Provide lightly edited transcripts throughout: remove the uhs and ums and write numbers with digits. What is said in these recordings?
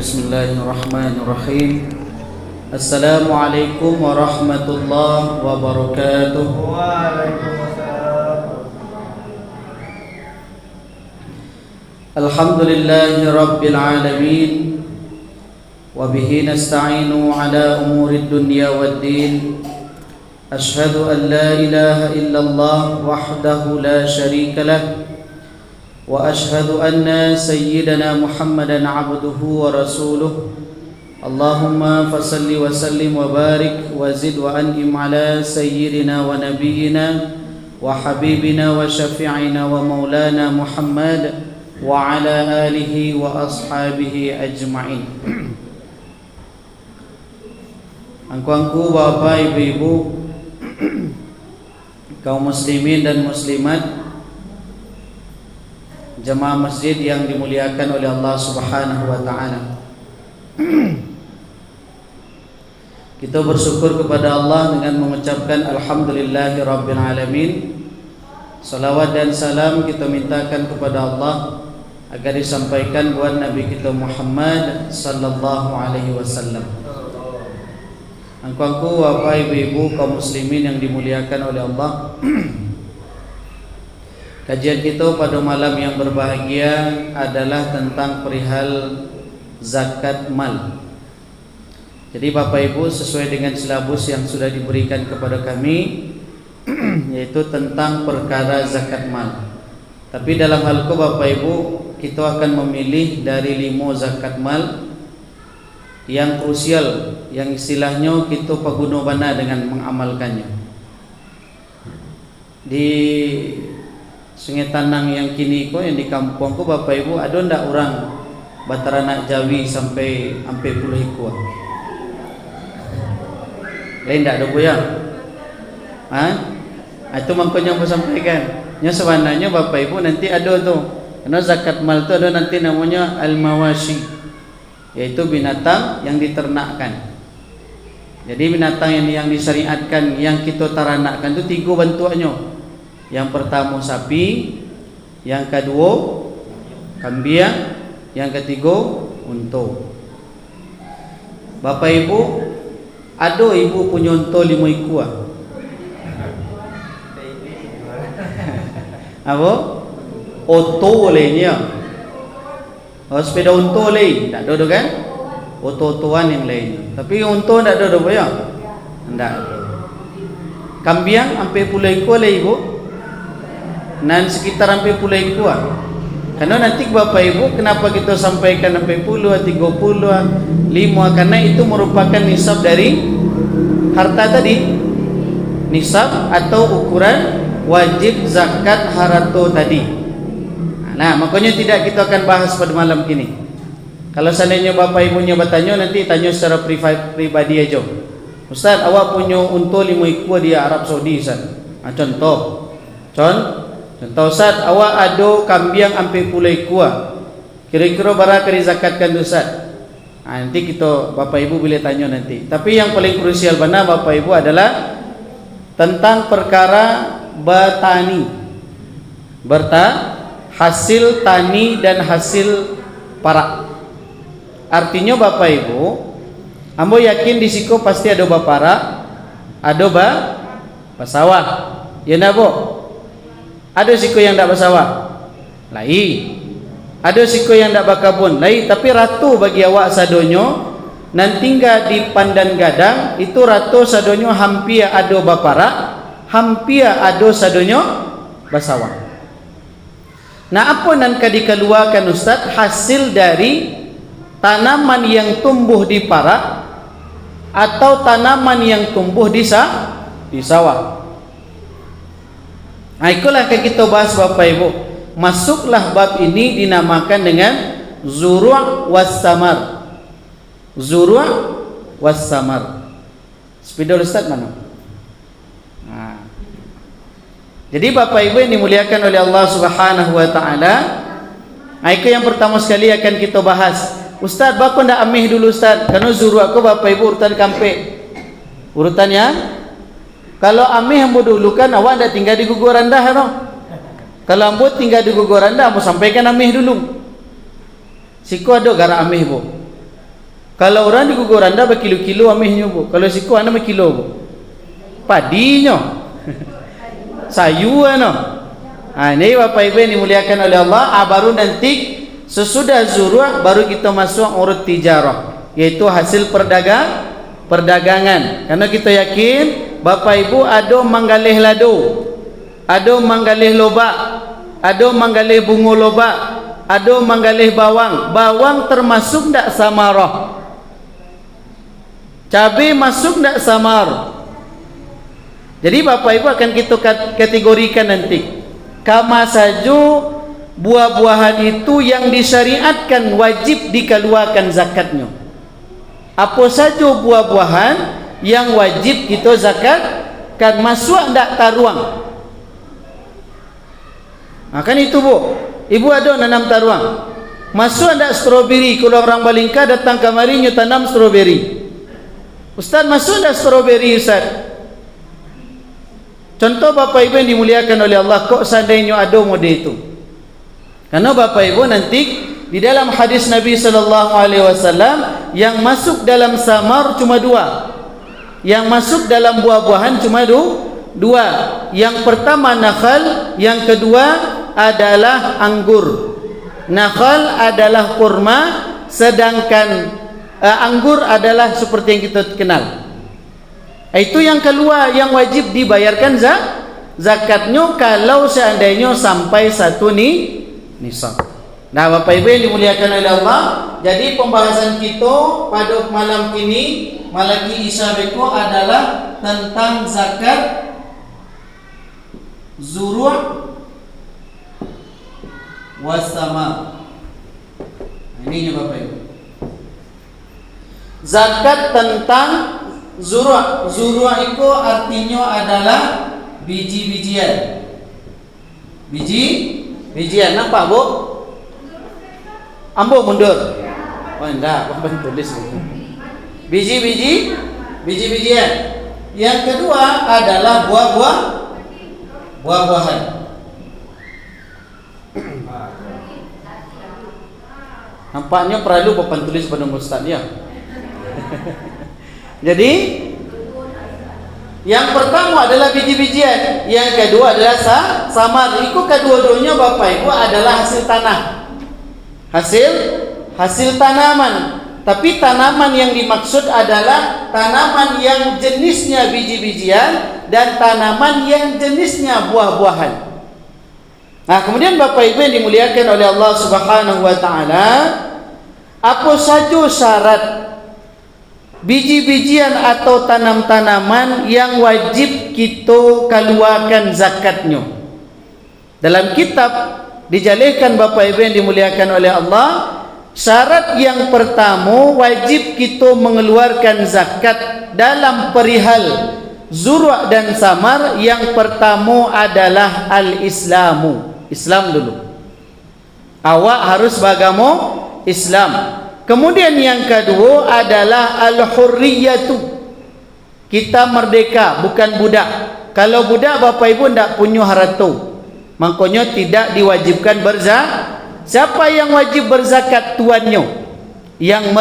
Bismillahirrahmanirrahim. Assalamualaikum warahmatullahi wabarakatuh. Waalaikumsalam. Alhamdulillahi rabbil alamin. Wa bihi nasta'inu ala umuri dunya waddin. Ashhadu an la ilaha illallah wahdahu la syarika lah. Wa ashhadu anna sayyidana Muhammadan abduhu wa rasuluh. Allahumma fasalli wa sallim wa barik wa zid wa an'im ala sayyidina wa nabiyyina wa habibina wa syafi'ina wa maulana Muhammad wa ala alihi wa ashabihi ajma'in. Angku-angku, bapak, ibu-ibu, kaum muslimin dan muslimat, jemaah masjid yang dimuliakan oleh Allah Subhanahu wa taala. Kita bersyukur kepada Allah dengan mengucapkan alhamdulillahi rabbil alamin. Salawat dan salam kita mintakan kepada Allah agar disampaikan buat Nabi kita Muhammad sallallahu alaihi wasallam. Angku-angku, bapak, ibu-ibu, kaum muslimin yang dimuliakan oleh Allah. Kajian kita pada malam yang berbahagia adalah tentang perihal zakat mal. Jadi Bapak Ibu, sesuai dengan silabus yang sudah diberikan kepada kami, yaitu tentang perkara zakat mal. Tapi dalam hal itu Bapak Ibu, kita akan memilih dari 5 zakat mal yang krusial, yang istilahnya kita paguno bana dengan mengamalkannya. Di Sungai Tanang yang kini ko, yang di kampung ko Bapak Ibu, ada ndak orang bataranak Jawi sampai 40 ekor? Lain ndak ada boya? Itu mangkonya mau sampaikan. Nya sebenarnya Bapak Ibu nanti ada tuh. Karena zakat mal itu ada nanti namanya al-mawashi, yaitu binatang yang diternakkan. Jadi binatang yang disyariatkan, yang kita taranakkan itu 3 bentuknya. Yang pertama sapi, yang kedua kambing, yang ketiga unta. Bapak Ibu, ada ibu punya unta 5 ekor. Apa? Oto olehnya. Sepeda unta lain, tak ada kan? Oto-otoan yang lain. Tapi unta tak ada ya? Tak ada. Kambing sampai 10 ekor lah ibu. Dan sekitar sampai 10 ekor. Karena nanti Bapak Ibu, kenapa kita sampaikan sampai 10, 30, 5? Karena itu merupakan nisab dari harta tadi. Nisab atau ukuran wajib zakat harta tadi. Nah, makanya tidak kita akan bahas pada malam ini. Kalau seandainya Bapak Ibunya bertanya, nanti tanya secara pribadi aja. Ustaz, awak punya unta 5 ekor di Arab Saudi, Ustaz. Contoh Ustaz, awak ada kambing sampai 10 ekor. Kira-kira berapa dizakatkan Ustaz? Nanti kita Bapak Ibu boleh tanya nanti. Tapi yang paling krusial benar Bapak Ibu adalah tentang perkara bertani. Hasil tani dan hasil parak. Artinya Bapak Ibu, ambo yakin di siko pasti ada baparak, ada basawah. Ya nak bo? Ada siko yang tak bersawah, lain. Ada siko yang tak berkebun, lain. Tapi ratu bagi awak sadonyo nan tinggal di Pandan Gadang, itu ratu sadonyo hampir ada baparak, hampir ada sadonyo bersawah. Nah, apa nan dikeluarkan Ustaz? Hasil dari tanaman yang tumbuh di parak atau tanaman yang tumbuh di sawah. Nah, itulah yang kita bahas Bapak Ibu. Masuklah bab ini dinamakan dengan Zuru' was-samar. Zuru' was-samar. Spidol Ustaz mana? Nah. Jadi Bapak Ibu yang dimuliakan oleh Allah Subhanahu wa taala, itu yang pertama sekali akan kita bahas. Ustaz, bapa ndak amih dulu Ustaz. Karena Zuru' aku Bapak Ibu urutan kampe. Urutannya, kalau amih ambo dulu kan awak ndak tinggal di gugur rendah no? Kalau ambo tinggal di gugur rendah, ambo sampaikan amih dulu. Siku ada gara amih bu. Kalau orang di gugur anda berkilo-kilo amihnya bu. Kalau siku anda berkilo bu. Padinya. Sayuan. Ini Bapak Ibu yang dimuliakan oleh Allah. Baru nanti sesudah zuruh baru kita masuk urut tijarah, yaitu hasil perdagangan. Karena kita yakin Bapak Ibu ada manggalih lado, ada manggalih lobak, ada manggalih bunga lobak, ada manggalih bawang. Bawang termasuk tak samarah? Cabai masuk tak samar? Jadi Bapak Ibu akan kita kategorikan nanti. Kama saja buah-buahan itu yang disyariatkan wajib dikeluarkan zakatnya. Apa saja buah-buahan yang wajib kita zakat kan masuk tak taruang? Kan itu bu. Ibu ada nanam taruang. Masuk tak stroberi? Kalau orang Balingka datang kemari tanam stroberi. Ustaz, masuk tak stroberi Ustaz? Contoh Bapak Ibu yang dimuliakan oleh Allah, kok seandainya ada model itu? Karena Bapak Ibu nanti di dalam hadis Nabi SAW yang masuk dalam samar cuma dua, yang masuk dalam buah-buahan cuma dua. Yang pertama nakhal, yang kedua adalah anggur. Nakhal adalah kurma, sedangkan anggur adalah seperti yang kita kenal. Itu yang keluar, yang wajib dibayarkan zakatnya kalau seandainya sampai satu nisab. Nah Bapak Ibu yang dimuliakan oleh Allah, jadi pembahasan kita pada malam ini Malaki Isya Beko adalah tentang zakat zuru' wasama. Ini Bapak Ibu, zakat tentang zuru'. Zuru' itu artinya adalah biji-bijian. Biji-bijian. Nampak bu? Ambo mundur. Oh enggak, Bapak tulis. Biji-bijian. Yang kedua adalah buah-buahan. Nampaknya perlu Bapak tulis pada Ustaz ya. Jadi yang pertama adalah biji-bijian, yang kedua adalah samar. Itu kedua-duanya Bapak Ibu adalah hasil tanah, hasil tanaman. Tapi tanaman yang dimaksud adalah tanaman yang jenisnya biji-bijian dan tanaman yang jenisnya buah-buahan. Nah, kemudian Bapak Ibu yang dimuliakan oleh Allah Subhanahu wa taala, apa saja syarat biji-bijian atau tanam-tanaman yang wajib kita keluarkan zakatnya? Dalam kitab dijelaskan Bapak Ibu yang dimuliakan oleh Allah, syarat yang pertama wajib kita mengeluarkan zakat dalam perihal zuru' dan samar. Yang pertama adalah al-islamu, Islam dulu. Awak harus beragama Islam. Kemudian yang kedua adalah al-hurriyatu, kita merdeka, bukan budak. Kalau budak Bapak Ibu tidak punya harta, makanya tidak diwajibkan berzakat. Siapa yang wajib berzakat? Tuannya yang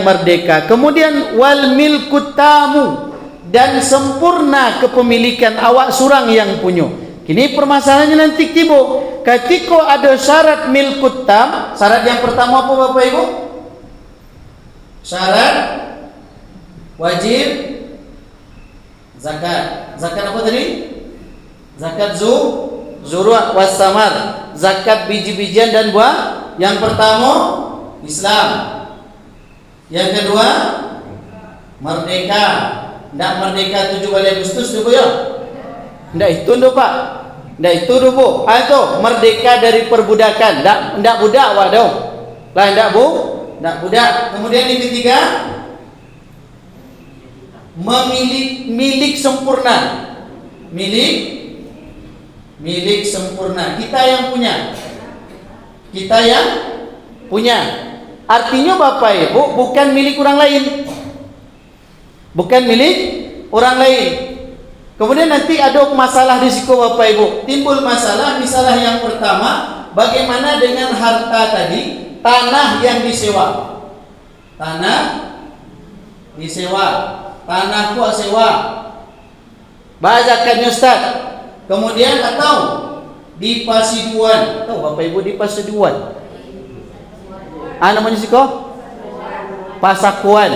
merdeka. Kemudian wal milkut tamu, dan sempurna kepemilikan, awak surang yang punya. Ini permasalahannya nanti tiba. Ketika ada syarat milkut tam, syarat yang pertama apa Bapak Ibu? Syarat wajib zakat. Zakat apa tadi? Zakat zuru' wassamar, zakat biji-bijian dan buah. Yang pertama Islam, yang kedua merdeka. Tidak merdeka 7 Agustus dulu ya? Tidak itu dulu Pak. Tidak itu dulu. Itu merdeka dari perbudakan. Tidak budak waduh. Lah tidak tidak budak. Kemudian yang ketiga, milik sempurna. Milik sempurna. Kita yang punya. Artinya Bapak Ibu bukan milik orang lain. Bukan milik orang lain. Kemudian nanti ada masalah di situ Bapak Ibu. Timbul masalah yang pertama, bagaimana dengan harta tadi, tanah yang disewa. tanah disewa, tanahku sewa. Bazakannya Ustaz. Kemudian atau di Pasiduan. Tahu Bapak Ibu di Pasiduan? Namanya sih kok? Pasakuan.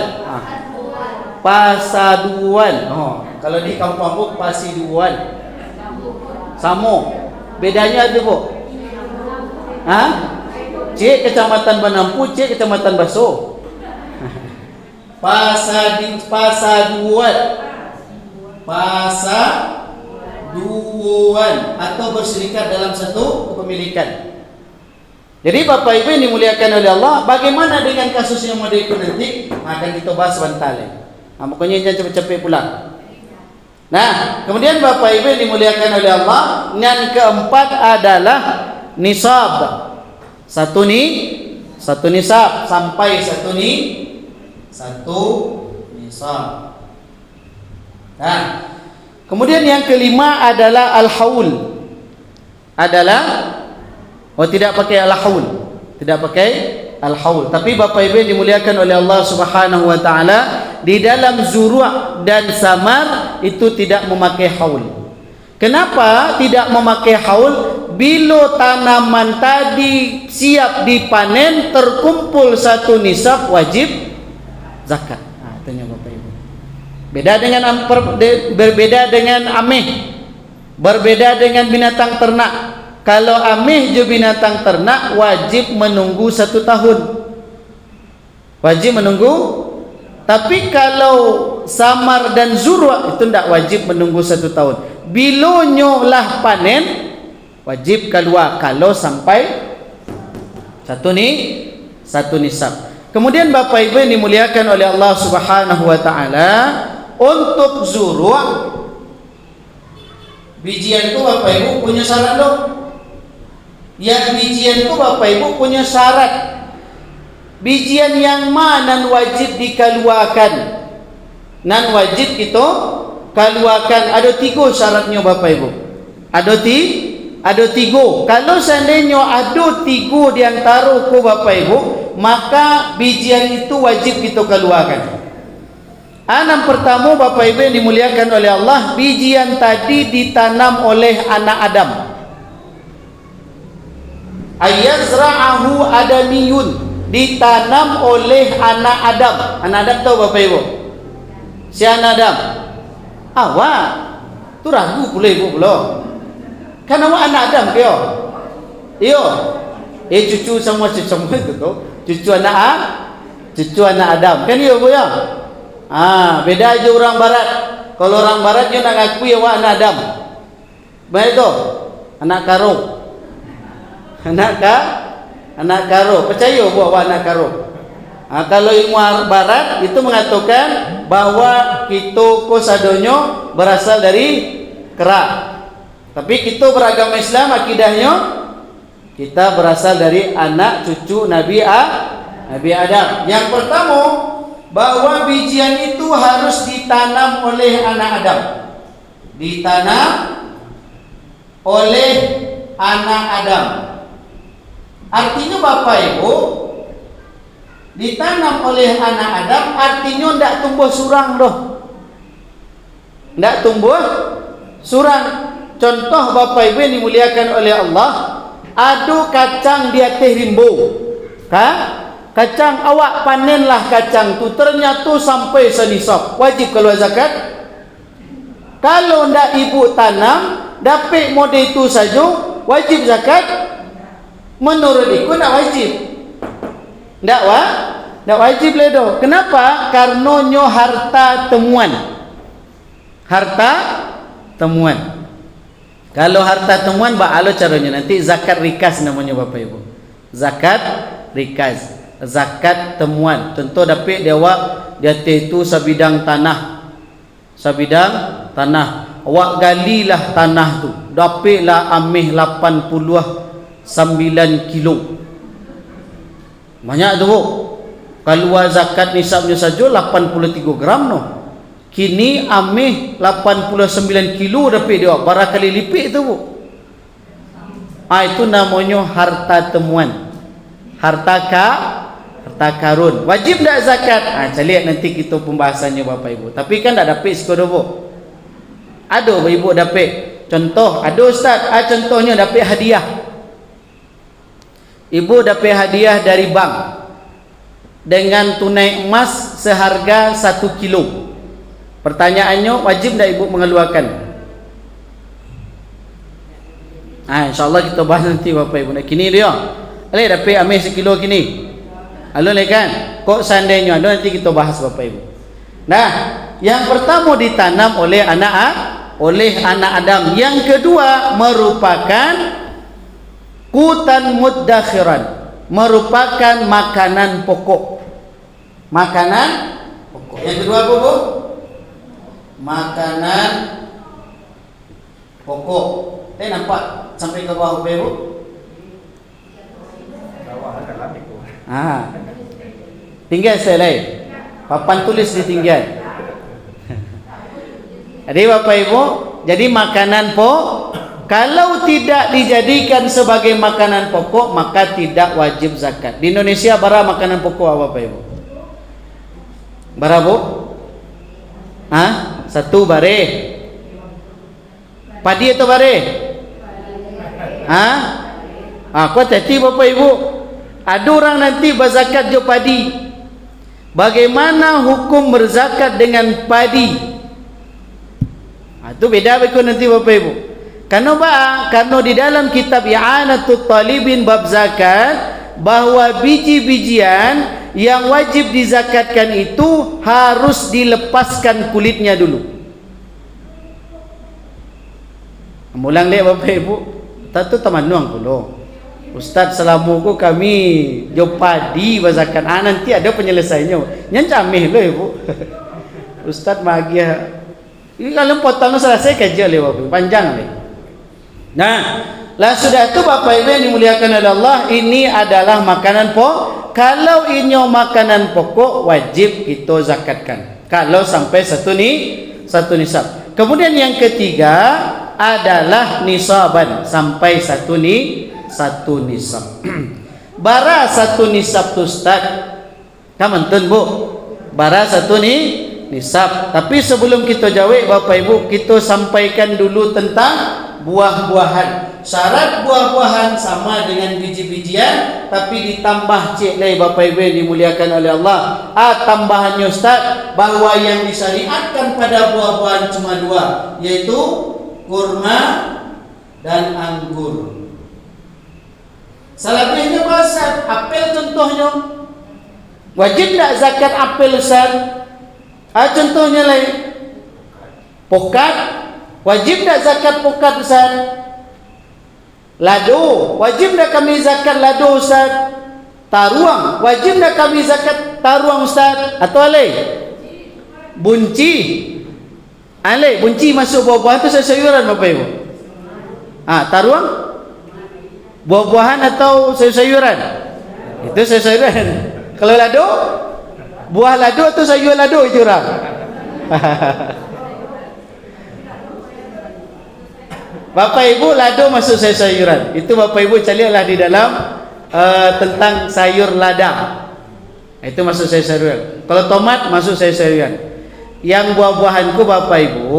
Pasaduan. Kalau di kampung Pasiduan. Samo. Bedanya itu, Bu. C Kecamatan Banampu, C Kecamatan Baso. Pasaduan. Pasaduan atau berserikat dalam satu kepemilikan. Jadi Bapak Ibu yang dimuliakan oleh Allah, bagaimana dengan kasus yang mau diikut nanti? Akan kita bahas sebentar. Makanya jangan cepet-cepet pulang. Nah, kemudian Bapak Ibu yang dimuliakan oleh Allah, yang keempat adalah nisab. Satu nisab sampai satu nisab. Nah, kemudian yang kelima adalah al-haul. Tidak pakai al-haul. Tidak pakai al-haul. Tapi Bapak Ibu yang dimuliakan oleh Allah Subhanahu wa taala, di dalam zuru' dan samar itu tidak memakai haul. Kenapa tidak memakai haul? Bila tanaman tadi siap dipanen, terkumpul satu nisab, wajib zakat. Tanya Bapak Ibu. Berbeda dengan ameh. Berbeda dengan binatang ternak. Kalau ameh je binatang ternak, wajib menunggu 1 tahun. Wajib menunggu. Tapi kalau samar dan zurwa itu tidak wajib menunggu 1 tahun. Bila nyolah panen, wajib keluar kalau sampai satu nisab. Kemudian Bapak Ibu yang dimuliakan oleh Allah Subhanahu wa taala, untuk zurwa bijian itu Bapak Ibu punya syarat loh. Yang bijian itu Bapak Ibu punya syarat. Bijian yang mana wajib dikeluarkan? Nan wajib kita keluarkan. Ada 3 syaratnya Bapak Ibu. Ada 3. Kalau seandainya ada 3 di antara ku Bapak Ibu, maka bijian itu wajib kita keluarkan. Yang pertama Bapak Ibu yang dimuliakan oleh Allah, bijian tadi ditanam oleh anak Adam. Ayazra'ahu adamiyun, ditanam oleh anak Adam. Anak Adam tahu Bapak Ibu? Si anak Adam. Awak tu ragu pula Ibu pula. Kan awak anak Adam ke yo? Iyo. Cucu semua itu tu. Cucu anak Adam. Kan iyo Bu ya? Beda aja orang barat. Kalau orang barat dia nak ngakui awak anak Adam. Baik tu. Anak karo. Anak karo. Percaya Bu awak anak karo? Kalau ilmu barat itu mengatakan bahwa kita kosadonyo berasal dari kera. Tapi kita beragama Islam akidahnya kita berasal dari anak cucu Nabi Adam. Yang pertama, bahwa bijian itu harus ditanam oleh anak Adam. Ditanam oleh anak Adam. Artinya Bapak Ibu, ditanam oleh anak Adam artinya tidak tumbuh surang doh. Tidak tumbuh surang. Contoh Bapak Ibu yang dimuliakan oleh Allah, ada kacang di atas rimbo. Kacang awak panenlah kacang tu, ternyata sampai senisab, wajib keluar zakat. Kalau ndak ibu tanam, dapat model itu saja, wajib zakat. Menurut iku ndak wajib. Ndak wajib ledo. Kenapa? Karena nyo harta temuan. Kalau harta temuan bagaimana caranya? Nanti zakat rikas namanya Bapak Ibu. Zakat rikas. Zakat temuan. Tentu dapat dia itu sebidang tanah. Awak galilah tanah tu. Dapatlah amih 89 kilo. Banyak tu. Keluar zakat nisabnya saja 83 gram no. Kini amih 89 kilo dapat dia. Barangkali lipik tu. Itu namanya harta temuan. Harta takarun. Wajib tak zakat? Saya lihat nanti kita pembahasannya Bapak Ibu. Tapi kan tak dapat sekodobo. Ada ibu dapat. Contoh, ada ustaz, contohnya dapat hadiah. Ibu dapat hadiah dari bank dengan tunai emas seharga 1 kilo. Pertanyaannya, wajib tak ibu mengeluarkan? InsyaAllah kita bahas nanti Bapak Ibu. Kini dia alih dapat ambil 1 kilo kini. Alih kan? Kok seandainya ada, nanti kita bahas Bapak Ibu. Nah, yang pertama ditanam oleh anak Adam. Yang kedua merupakan qutan muddakhiran, merupakan makanan pokok. Makanan pokok. Yang kedua apa, Bu? Makanan pokok. Nampak sampai ke bawah, Bu? Bawah ada lagi, Bu. Tinggal saya lain. Papan tulis ditinggal. Jadi Bapak Ibu, jadi makanan pokok kalau tidak dijadikan sebagai makanan pokok maka tidak wajib zakat. Di Indonesia bara makanan pokok apa Bapak Ibu? Bara, Bu? Satu bare. Padi atau bare? Kau tadi Bapak Ibu, ada orang nanti berzakat jo padi. Bagaimana hukum berzakat dengan padi? Itu beda betul nanti Bapak Ibu. Karena di dalam kitab I'anatul Talibin bab zakat, bahwa biji-bijian yang wajib dizakatkan itu harus dilepaskan kulitnya dulu. Mulang lihat Bapak Ibu, tu tamanuang pula. Ustaz selama ku kami jo padi berzakat. Nanti ada penyelesaiannya. Nyan camih loh Ibu. Ustaz bahagia. Ini kalau potong selesai kerja le Bapak, panjang le. Nah, lah sudah itu Bapak Ibu yang dimuliakan oleh Allah, ini adalah makanan pokok. Kalau ini makanan pokok wajib kita zakatkan. Kalau sampai satu nisab. Kemudian yang ketiga adalah nisaban, sampai satu nisab. Bara satu nisab tu Ustaz. Kamentun Bu. Bara satu nisab. Tapi sebelum kita jawab Bapak Ibu, kita sampaikan dulu tentang buah-buahan. Syarat buah-buahan sama dengan biji-bijian, tapi ditambah lagi Bapak Ibu yang dimuliakan oleh Allah. Tambahannya Ustaz, bahwa yang disyariatkan pada buah-buahan cuma dua, yaitu kurma dan anggur. Salahnya Ustaz, apel contohnya. Wajib tak zakat apel Ustaz? Contohnya lain. Pokat, wajib tak zakat pokat Ustaz? Lado, wajib tak kami zakat lado Ustaz? Taruang, wajib tak kami zakat taruang Ustaz? Atau alai? Bunci. Alai, bunci masuk buah-buahan itu sayuran Bapak Ibu? Taruang? Buah-buahan atau sayur-sayuran? Itu sayur-sayuran. Kalau lado? Buah lado atau sayur lado itu orang? Bapak Ibu, lado masuk sayur-sayuran. Itu Bapak Ibu carilah di dalam tentang sayur lada. Itu masuk sayur-sayuran. Kalau tomat masuk sayur-sayuran. Yang buah-buahanku Bapak Ibu,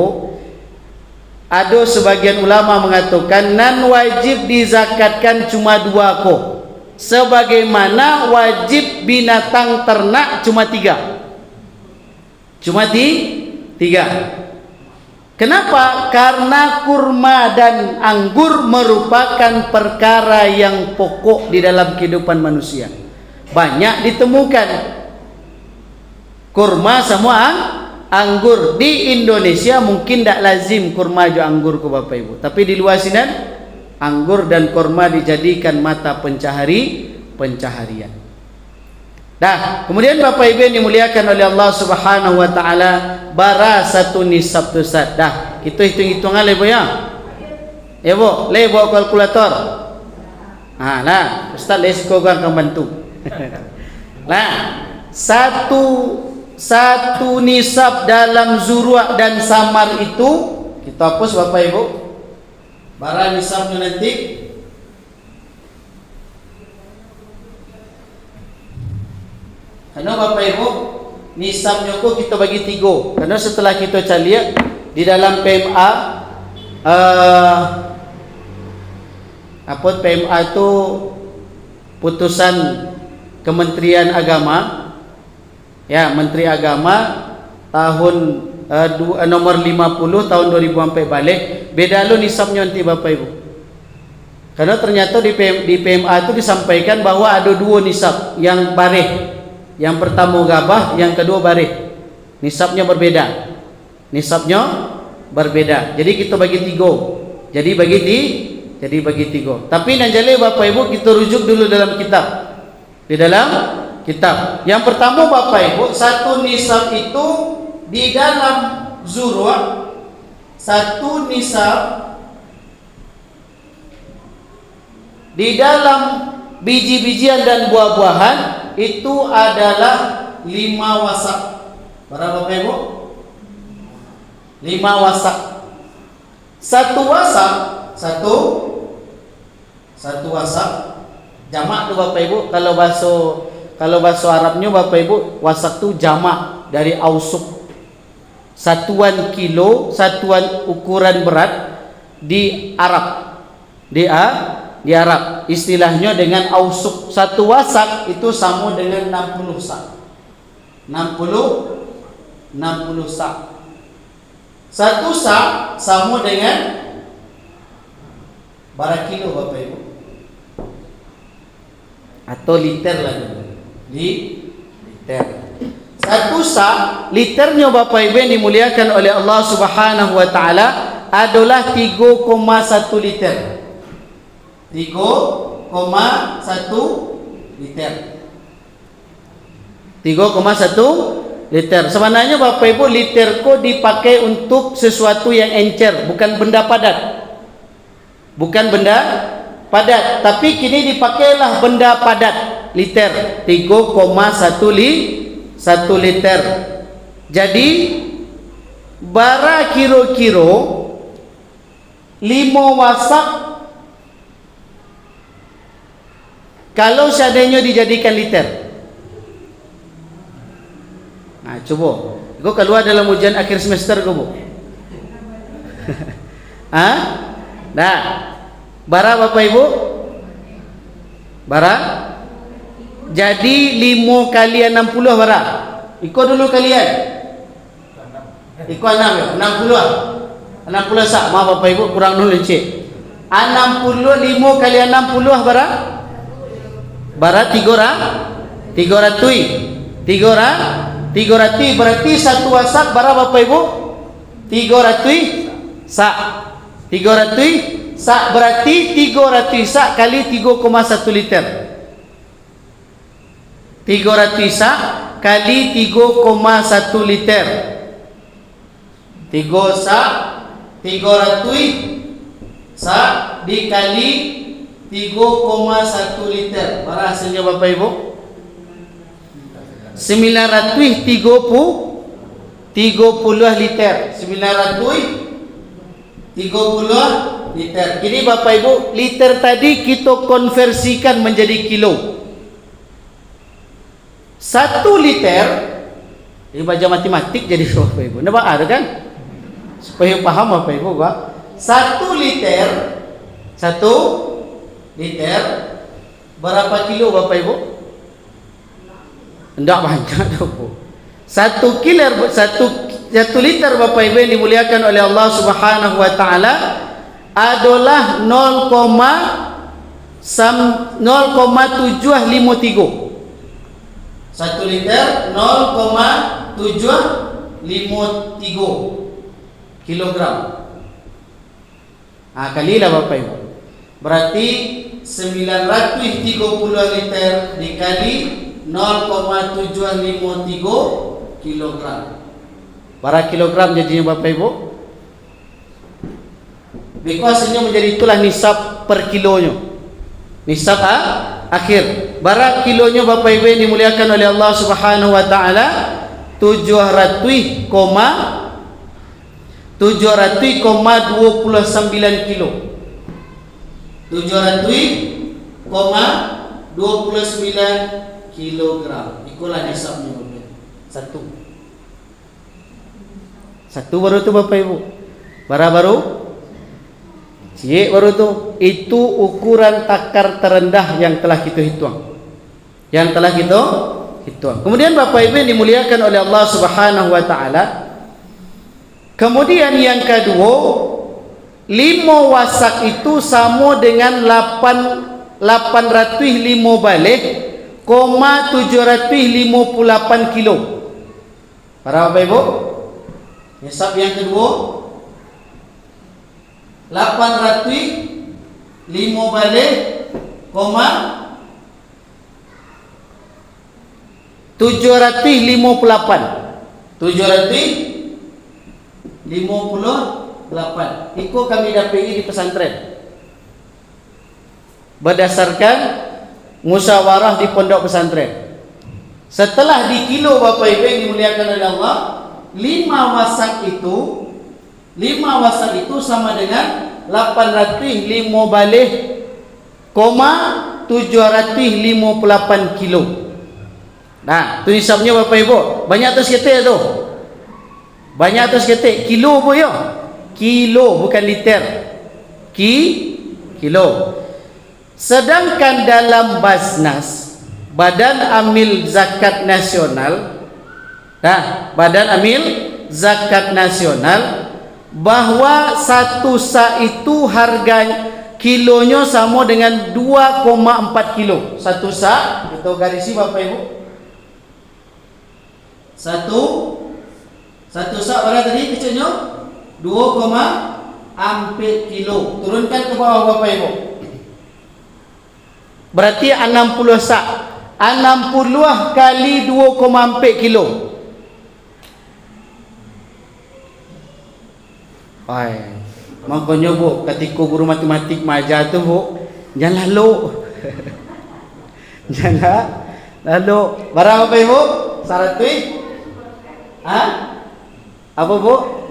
ada sebagian ulama mengatakan nan wajib dizakatkan cuma dua kok. Sebagaimana wajib binatang ternak cuma tiga. Kenapa? Karena kurma dan anggur merupakan perkara yang pokok di dalam kehidupan manusia. Banyak ditemukan kurma semua anggur. Di Indonesia mungkin tak lazim kurma jo anggur ke Bapak Ibu, tapi di luar sini anggur dan kurma dijadikan mata pencaharian. Dah, kemudian Bapak Ibu yang dimuliakan oleh Allah Subhanahu wa taala, bara satu nisab tu Ustaz. Dah, kita hitung-hitungan le Bu ya. Ya Bu, le bawa kalkulator. Lah, Ustaz le kau akan bantu. Lah, satu nisab dalam zurwa dan samar itu kita hapus Bapak Ibu. Bara nisabnya nanti Karena Bapak Ibu, nisabnya kok kita bagi 3. Karena setelah kita cari di dalam PMA, PMA itu putusan Kementerian Agama, ya, Menteri Agama tahun nomor 50 tahun 2004 balik. Beda lo nisabnya nanti Bapak Ibu. Karena ternyata di PMA itu disampaikan bahwa ada 2 nisab yang bareh. Yang pertama gabah, yang kedua bareh. Nisabnya berbeda. Jadi kita bagi 3. Jadi bagi 3. Tapi nanjale Bapak Ibu kita rujuk dulu dalam kitab. Di dalam kitab. Yang pertama Bapak Ibu, satu nisab itu di dalam zurwa, satu nisab di dalam biji-bijian dan buah-buahan itu adalah 5 wasak. Berapa Bapak Ibu? 5 wasak. Satu wasak, satu wasak jamak tu Bapak Ibu. Kalau bahasa Arabnya Bapak Ibu, wasak tu jamak dari ausuk. Satuan kilo, satuan ukuran berat di Arab. Di Arab istilahnya dengan ausuk. Satu wasak itu sama dengan 60 sak. 60 sak. Satu sak sama dengan berapa kilo Bapak Ibu? Atau liter lah dulu. Liter. Satu sak, liternya Bapak Ibu yang dimuliakan oleh Allah Subhanahu wa taala adalah 3,1 liter. 3,1 liter. 3,1 liter. Sebenarnya Bapak Ibu, liter ko dipakai untuk sesuatu yang encer, bukan benda padat. Bukan benda padat, tapi kini dipakailah benda padat. Liter 3,1 liter. Jadi bara kiro-kiro 5 wasak kalau seandainya dijadikan liter. Nah, coba. Kau keluar dalam ujian akhir semester kau, Bu. Nah, bara Bapak Ibu? Bara? Jadi 5 kali 60 bara. Ikut dulu kalian. Ikut 6 ya? 60 sak. Maaf Bapak Ibu, kurang dulu cik. 65 kali 60 bara? Bara 300 berarti satu wasak bara Bapak Ibu 300 sak. 300 sak berarti 300 sak kali 3,1 liter. 300 sak kali 3,1 liter. 3 sak 300 sak dikali 3,1 liter. Berapa hasilnya Bapak Ibu? 930 liter. 930 liter. Ini Bapak Ibu, liter tadi kita konversikan menjadi kilo. 1 liter, ini baca matematik jadi Bapak Ibu. Nampak ada kan? Supaya paham Bapak Ibu, Pak. 1 liter berapa kilo Bapak Ibu? Tidak banyak Bu. 1 liter Bapak Ibu yang dimuliakan oleh Allah Subhanahu wa taala adalah 0,753. 1 liter 0,753 kilogram. Kalilah Bapak Ibu. Berarti 930 liter dikali 0,753 kilogram. Berapa kilogram jadinya Bapak Ibu? Biasanya menjadi itulah nisab per kilonya. Nisab akhir. Berapa kilonya Bapak Ibu yang dimuliakan oleh Allah Subhanahu wa taala? 700,29 kilo. 700,29 kilogram. Ikulah nisabnya Bapak. Satu baru tu Bapak Ibu. Baru Cik baru tu. Itu ukuran takar terendah yang telah kita hitung. Kemudian Bapak Ibu yang dimuliakan oleh Allah Subhanahu wa taala. Kemudian yang kedua, 5 wasak itu sama dengan 805 balik, 758 kilo. Para Bapak Ibu, nisab yang kedua 805 balik, 758. Itu kami dapati di pesantren. Berdasarkan musyawarah di pondok pesantren. Setelah dikilo Bapak Ibu yang dimuliakan oleh Allah, 5 wasak itu sama dengan 805 balik, 758 kilo. Nah, tu hisapnya Bapak Ibu. Banyak atas ketik tu. Kilo pun ya. Kilo bukan liter. Kilo. Sedangkan dalam Basnas, Badan Amil Zakat Nasional, bahwa satu sa itu harga kilonya sama dengan 2,4 kilo. Satu sa, kita garisi Bapak Ibu. Satu sa berapa tadi kecilnya? 2,4 kilo. Turunkan ke bawah Bapak Ibu. Berarti 60 sa. 60 kali 2,4 kilo. Makanya Bu, ketika guru matematik maja tu Bu, jangan lalu. Berapa Bapak Ibu? 100? Apa Bu?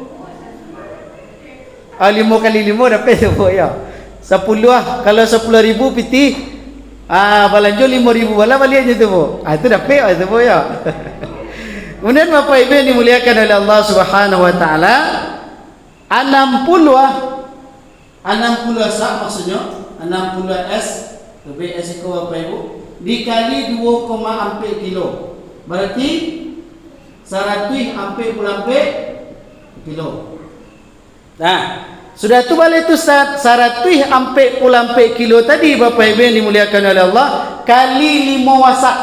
5 kali 5 dapat tu Bu ya. 10 kalau 10,000 piti balanjo 5,000 bala balik aja tu Bu. Itu dapat tu Bu ya. Kemudian Bapak Ibu yang dimuliakan oleh Allah Subhanahu wa taala, 60 sa maksudnya 60 S lebih S itu Bapak Ibu dikali 2,4 kilo berarti 144 kilo. Nah, sudah tu balik tu 144 kilo tadi Bapak Ibu yang dimuliakan oleh Allah kali 5 wasak.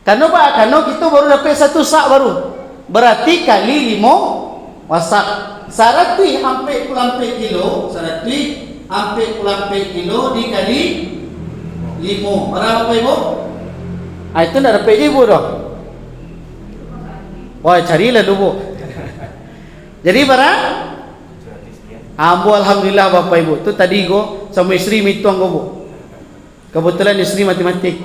Karena kita baru dapat 1 sak baru. Berarti kali 5 wasak. 144 kilo dikali 5. Berapa Bapak Ibu? Itu nak dapat Ibu dah. Wah, carilah dulu. Jadi berapa? Alhamdulillah Bapak Ibu. Tu tadi go sama isteri mituang go Bu. Kebetulan isteri matematik.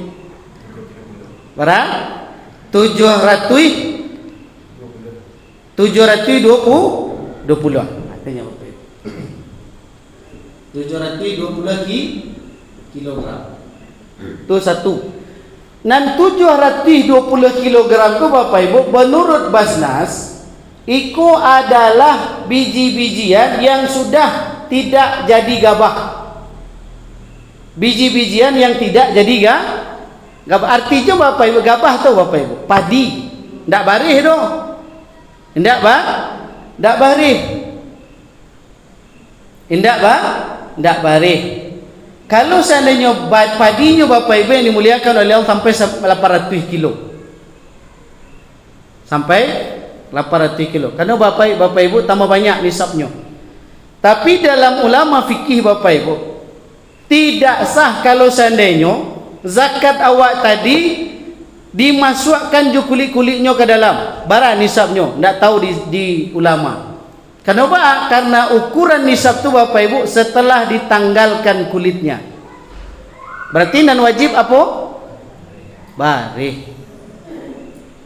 Berapa? 720. Artinya Bapak Ibu. 720 kilogram. Itu satu. Dan 720 kilogram itu Bapak Ibu menurut Basnas itu adalah biji-bijian yang sudah tidak jadi gabah. Biji-bijian yang tidak jadi gabah. Artinya Bapak Ibu gabah tu Bapak Ibu padi. Ndak barih doh. Ndak barih. Ndak barih. Kalau seandainya padinya Bapak Ibu yang dimuliakan oleh Allah sampai 800 kilo. Sampai 800 kilo. Karena Bapak Ibu tambah banyak nisabnya. Tapi dalam ulama fikih Bapak Ibu tidak sah kalau seandainya zakat awak tadi dimasukkan je kulit-kulitnya ke dalam barang nisabnya. Tidak tahu di ulama. Kenapa? Karena ukuran nisab tu Bapak Ibu setelah ditanggalkan kulitnya. Berarti nan wajib apa? Barih.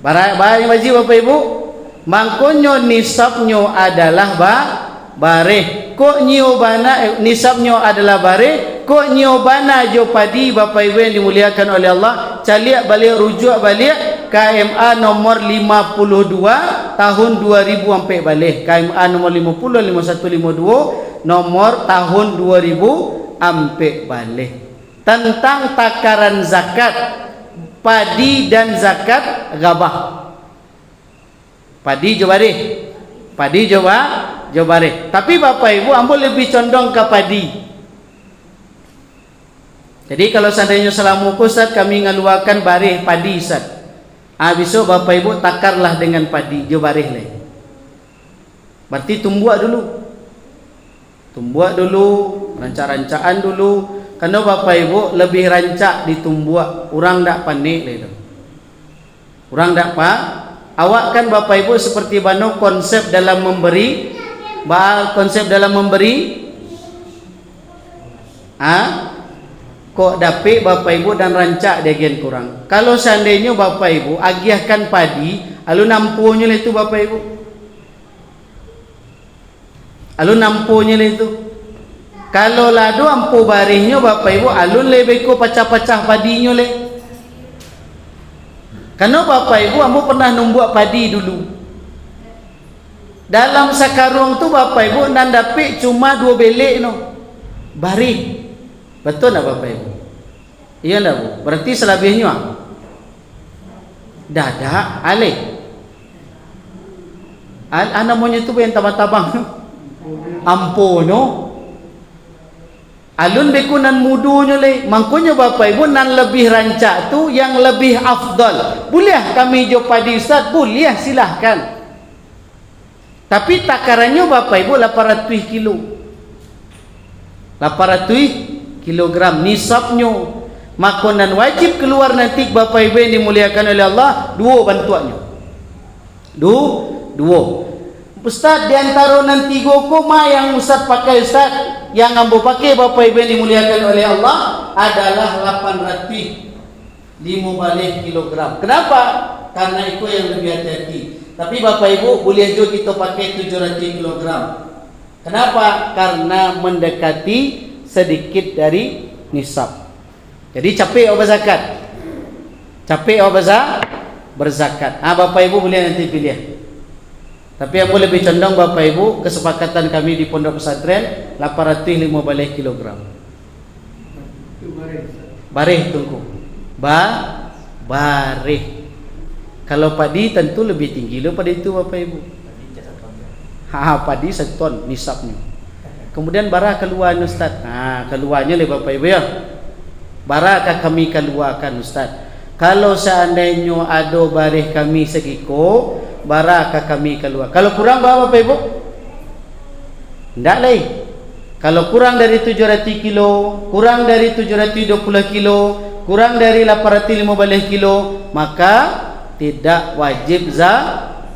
Barih wajib Bapak Ibu. Mangkonyo nisabnya adalah barih. Kok nisabnya adalah barih? kok nyobana jo padi Bapak Ibu yang dimuliakan oleh Allah, caliak balik, rujuk balik KMA nomor 52 tahun 2000 sampai balik. KMA nomor 50 5152 nomor tahun 2000 sampai balik. Tentang takaran zakat padi dan zakat gabah. Padi jobareh. Padi jobareh. Tapi Bapak Ibu ambo lebih condong ke padi. Jadi kalau seandainya selama Ustaz kami ngaluakan bareh padi Ustaz. Besok Bapak Ibu takarlah dengan padi jobareh lah. Berarti tumbuak dulu. Tumbuak dulu, rancak-rancaan dulu. Karena Bapak Ibu lebih rancak ditumbuak. Orang tak panik lah itu. Orang tak apa. Awak kan Bapak Ibu seperti bano konsep dalam memberi. Konsep dalam memberi. Kok dapik Bapak Ibu dan rancak dia gen kurang. Kalau seandainya Bapak Ibu agiahkan padi, alun nampunya itu Bapak Ibu. Alun nampunya itu. Kalau ladu ampu barihnya Bapak Ibu alun lebih ko pecah-pecah padinya le. Karena Bapak Ibu ampu pernah numbuak padi dulu. Dalam sakarung tu Bapak Ibu nan dapik cuma 2 belek no. Barih. Betul tak Bapak Ibu? Iya tak Bu? Berarti selebihnya dadak alih. Namanya tu yang tabang-tabang ampo no. Alun bekunan mudunya le. Mangkonya Bapak Ibu nan lebih rancak tu yang lebih afdal. Boleh kami jo padi Ustaz? Boleh, silahkan. Tapi takarannya Bapak Ibu 800 kilo. 800 kilogram nisabnya. Makanan wajib keluar nanti Bapak Ibu yang dimuliakan oleh Allah 2 bantuannya. 2. Ustaz di antara nanti gokoma yang Ustaz pakai Ustaz, yang ambo pakai Bapak Ibu yang dimuliakan oleh Allah adalah 805 kilogram. Kenapa? Karena itu yang lebih hati-hati. Tapi Bapak Ibu boleh juga kita pakai 700 kilogram. Kenapa? Karena mendekati sedikit dari nisab. Jadi capek apa zakat? Capek apa berzakat. Bapak Ibu boleh nanti pilih. Tapi yang boleh lebih condong Bapak Ibu kesepakatan kami di Pondok Pesantren 805 kilogram. Bareh tunggu. Bareh. Kalau padi tentu lebih tinggi daripada itu Bapak Ibu. Padi 1 ton nisabnya. Kemudian bara keluar Ustaz. Keluarnya le Bapak Ibu ya. Barakah kami keluarkan Ustaz. Kalau seandainya ada bareh kami segiko, barakah kami keluar. Kalau kurang berapa Bapak Ibu? Tidak lagi. Kalau kurang dari 700 kilo, kurang dari 720 kilo, kurang dari 815 kilo, maka tidak wajib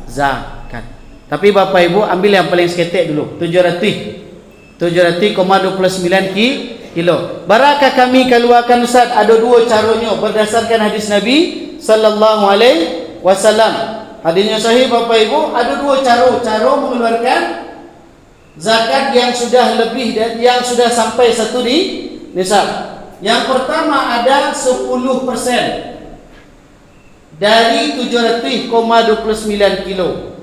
zakat. Tapi Bapak Ibu ambil yang paling seketik dulu, 700,29 kilo. Barakah kami keluarkan Ustaz? Ada 2 caranya berdasarkan hadis Nabi sallallahu alaihi wasallam. Hadisnya sahih Bapak Ibu, ada 2 cara mengeluarkan zakat yang sudah lebih dan yang sudah sampai 1 di nisab. Yang pertama ada 10% dari 700,29 kilo.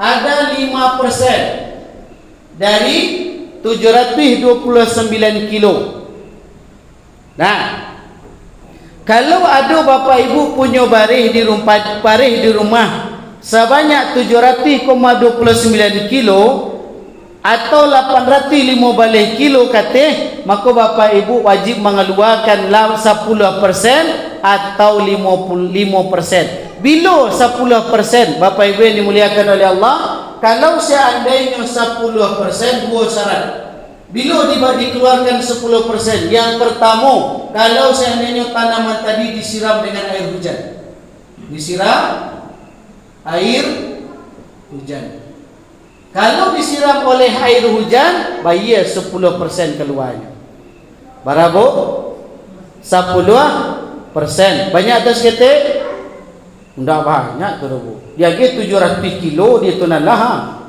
Ada 5% dari 729 kilo. Nah, kalau ada Bapak Ibu punya bareh di rumah sebanyak 700,29 kilo atau 815 kilo kateh, maka Bapak Ibu wajib mengeluarkan 10% atau 55%. Bila 10% Bapak Ibu yang dimuliakan oleh Allah, kalau seandainya 10% 2 syarat. Bila dikeluarkan 10%, yang pertama, kalau seandainya tanaman tadi disiram dengan air hujan. Disiram air hujan. Kalau disiram oleh air hujan, bayar 10% keluarnya. Berapa? 10%. Banyak atas ketik? Tidak banyak tu Bu. Dia ke 700 kilo dia tu nalah.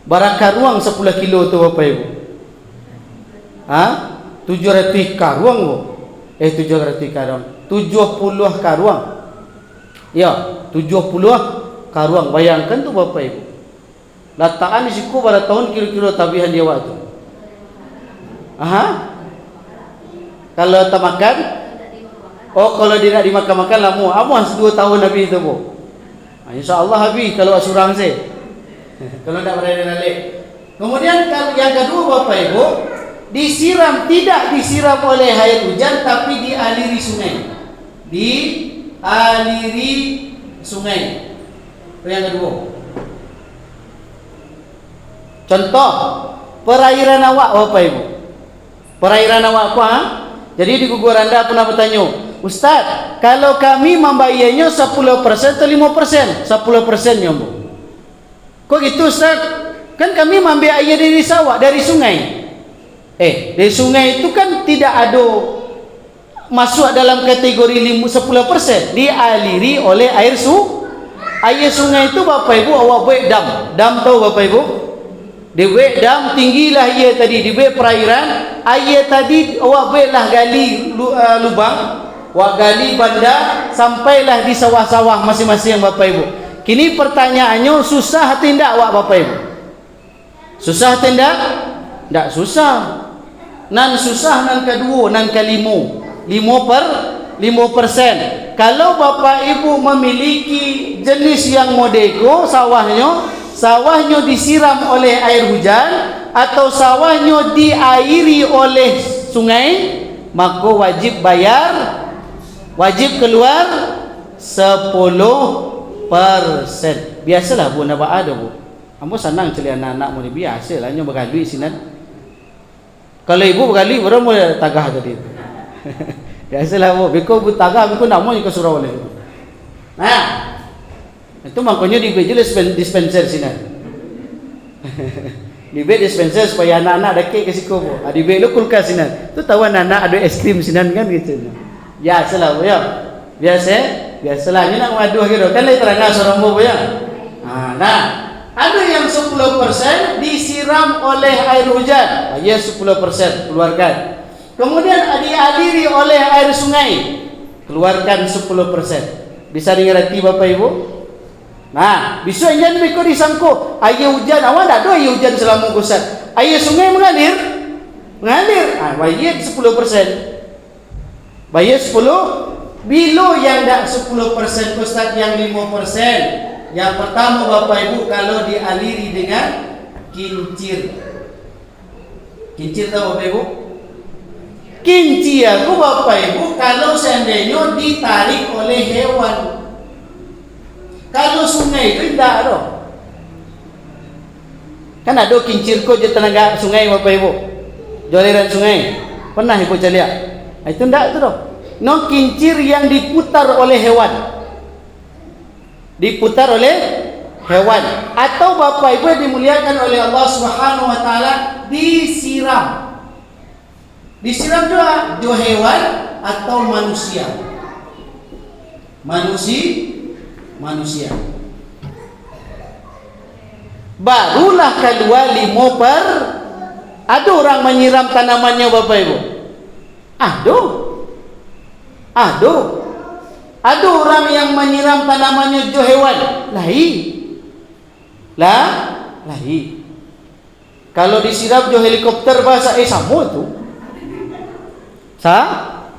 Barang karuang 10 kilo tu Bapak Ibu. 7 700 karuang bu. 700 karuang. 70 karuang. Ya, 70 karuang. Bayangkan tu Bapak Ibu. Lataan di siku pada tahun kira-kira tabihan dia waktu. Aha. Kalau tak makan, kalau dia nak dimakan-makan lama. Amas 2 tahun habis tu bu. InsyaAllah habis kalau asurang saya. Kalau tak berada balik. Kemudian yang kedua Bapak Ibu, disiram, tidak disiram oleh air hujan tapi dialiri sungai. Dialiri sungai. Itu yang kedua. Contoh perairan awak Bapak Ibu. Perairan awak apa? Jadi di gugur anda pernah bertanya, Ustaz, kalau kami membayarnya 10% atau 5%? 10% ya Bu. Kok gitu Ustaz? Kan kami mengambil air dari sawah, dari sungai. Dari sungai itu kan tidak ada masuk dalam kategori 10%. Dialiri oleh air sungai itu Bapak Ibu awak buat dam. Dam tahu Bapak Ibu? Dibuat dam, tinggilah air tadi, dibuat perairan. Air tadi awak buatlah gali lubang, awak gali bandar sampailah di sawah-sawah masing-masing Bapak Ibu. Kini pertanyaannya, susah atau tidak awak Bapak Ibu? Susah atau tidak? Tidak susah. Nan susah nan kedua, nan kelima. 5%. Kalau Bapak Ibu memiliki jenis yang modeko sawahnya disiram oleh air hujan atau sawahnya diairi oleh sungai, maka wajib bayar, wajib keluar 10%. Biasalah Bu, nak buat ada Bu. Ambo senang cari anak-anak mu ni, biasalah nyo bergalui sinan. Kalau ibu bergalui orang mau tagah tadi. Biasalah Bu, beko bu tagah beko nak mau ke surau oleh. Nah, itu makanya dibuat dispenser sinan. Dibuat dispenser supaya anak-anak ada kek ke siku Bu. Dibuat lu kulkas sinan. Tu tahu anak-anak ada es krim sinan kan gitu. Biasalah Bu ya. Biasalah ni nak maduh gitu. Kan lai terangah seorang Bu ya. Nah, ada yang 10% disiram oleh air hujan. Ya 10% keluarkan. Kemudian dialiri oleh air sungai. Keluarkan 10%. Bisa dimengerti Bapak Ibu? Nah, besok jangan beko disangko air hujan, awak tak ada air hujan selama kusat. Air sungai mengalir. Bayar 10%. Bayar 10. Bila yang tak 10% Ustaz, yang 5%. Yang pertama Bapak Ibu, kalau dialiri dengan kincir. Kincir tahu Bapak Ibu? Kincir aku Bapak Ibu kalau seandainya ditarik oleh hewan. Kalau sungai itu tidak ada. Kan ada kincir ko je tenaga sungai Bapak Ibu. Joliran sungai. Pernah Ibu lihat? Itu tidak itu dong. No kincir yang diputar oleh hewan. Diputar oleh hewan atau Bapak Ibu yang dimuliakan oleh Allah Subhanahu wa taala, disiram. Disiram juga hewan atau manusia. Manusia. Barulah keluar 5%. Ada orang menyiram tanamannya Bapak Ibu. Ada orang yang menyiram tanamannya jo hewan. Lahi. Kalau disiram jo helikopter bahasa sama tu.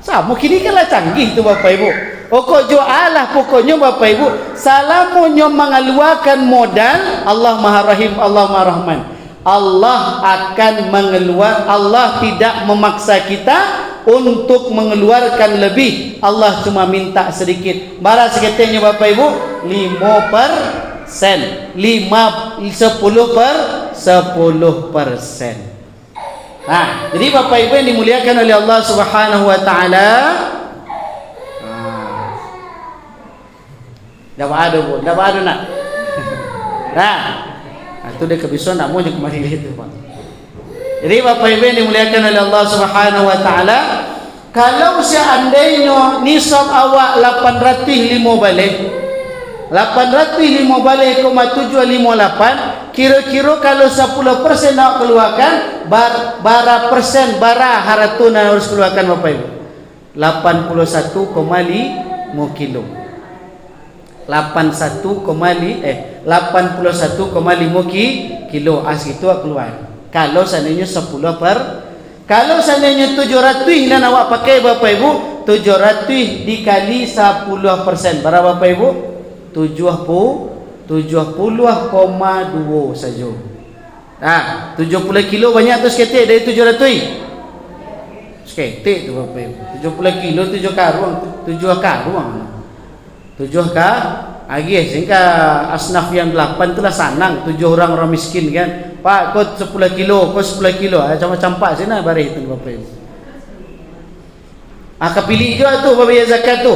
Sama kini kan lah canggih tu Bapak Ibu. Pokok jo Allah pokoknya Bapak Ibu, salamunyo mengeluarkan modal, Allah Maha Rahim, Allah Maha Rahman. Allah akan Allah tidak memaksa kita untuk mengeluarkan lebih. Allah cuma minta sedikit. Bara seketanya Bapak Ibu 5%. 10%. Nah, jadi Bapak Ibu yang dimuliakan oleh Allah Subhanahu wa taala, dapat ada Bu, dapat ada nak. Nah, itu dia kebiasaan nak mau je kemari itu Pak. Jadi Bapak Ibu yang dimuliakan oleh Allah Subhanahu wa taala, kalau seandainya nisab awak 805 balik 805 balik 758, kira-kira kalau 10% nak keluarkan, bara persen bara hartun harus keluarkan Bapak Ibu? 81,5 kilo. 81,5 kilo itu keluar. Kalau seandainya 10 per, kalau seandainya 700 dan awak pakai Bapak Ibu, 700 dikali 10%, berapa Bapak Ibu? 70,2 saja. 70 kilo banyak tu seketik dari 700. Seketik tu Bapak Ibu. 70 kilo 7 karung, 7 lagi sehingga asnaf yang 8 itulah sanang, 7 orang miskin kan. Pak, kau 10 kilo, kau 10 kilo. Macam-macam pak sini barih itu Bapak Ibu. Kepilih juga tu Bapak Ibu zakat tu.